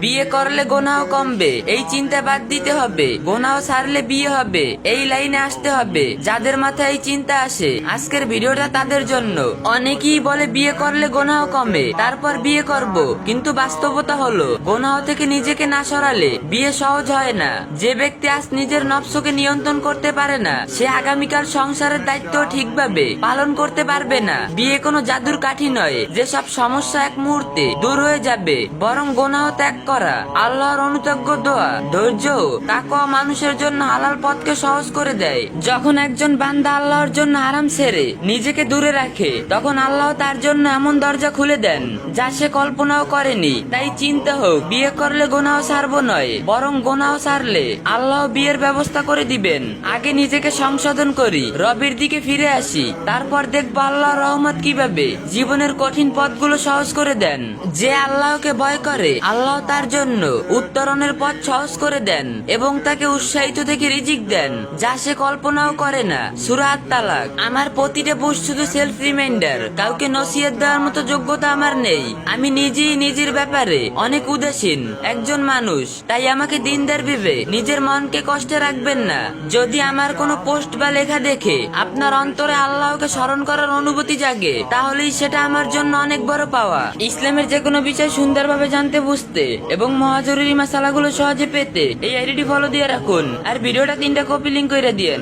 বিয়ে করলে গোনাহ কমবে, এই চিন্তা বাদ দিতে হবে। গোনাহ ছাড়লে বিয়ে হবে, এই লাইনে আসতে হবে। যাদের মাথায় এই চিন্তা আসে, আজকের ভিডিওটা তাদের জন্য। অনেকেই বলে বিয়ে করলে গোনাহ কমে, তারপর বিয়ে করব, কিন্তু বাস্তবতা হলো গোনাহ থেকে নিজেকে না সরালে বিয়ে সহজ হয় না। যে ব্যক্তি আজ নিজের নফসকে নিয়ন্ত্রণ করতে পারে না, সে আগামীকাল সংসারের দায়িত্ব ঠিকভাবে পালন করতে পারবে না। বিয়ে কোনো জাদুর কাঠি নয় যে সব সমস্যা এক মুহূর্তে দূর হয়ে যাবে, বরং গোনাহ ত্যাগ করা, আল্লাহর অনুতজ্ঞ দোয়া, ধৈর্য, তাকওয়া মানুষের জন্য হালাল পথকে সহজ করে দেয়। যখন একজন বান্দা আল্লাহর জন্য আরাম ছেড়ে নিজেকে দূরে রাখে, তখন আল্লাহ তার জন্য এমন দরজা খুলে দেন যা সে কল্পনাও করেনি। তাই চিন্তা হোক, বিয়ে করলে গোনাহ ছাড়বো নয়, বরং গোনাহ ছাড়লে আল্লাহ বিয়ের ব্যবস্থা করে দিবেন। আগে নিজেকে সংশোধন করি, রবের দিকে ফিরে আসি, তারপর দেখবো আল্লাহর রহমত কিভাবে জীবনের কঠিন পথগুলো সহজ করে দেন। যে আল্লাহকে ভয় করে, আল্লাহ তার জন্য উত্তরণের পথ সহজ করে দেন এবং তাকে উৎসাহিত থেকে রিজিক দেন যা সে কল্পনাও করে না। সূরা আত-তালাক। আমার প্রতিটা পোস্ট শুধু সেলফ রিমাইন্ডার, কাউকে নসিহত দেওয়ার মতো যোগ্যতা আমার নেই। আমি নিজেই নিজের ব্যাপারে অনেক উদাসীন একজন মানুষ, তাই আমাকে দিনদার ভেবে নিজের মনকে কষ্টে রাখবেন না। যদি আমার কোনো পোস্ট বা লেখা দেখে আপনার অন্তরে আল্লাহকে স্মরণ করার অনুভূতি জাগে, তাহলেই সেটা আমার জন্য অনেক বড় পাওয়া। ইসলামের যে কোনো বিষয় সুন্দরভাবে জানতে, বুঝতে এবং মহাজরুরি মাসালাগুলো সহজে পেতে এই আইডিটি ফলো দিয়ে রাখুন, আর ভিডিওটা 3টা কপি লিংক করে দিয়েন।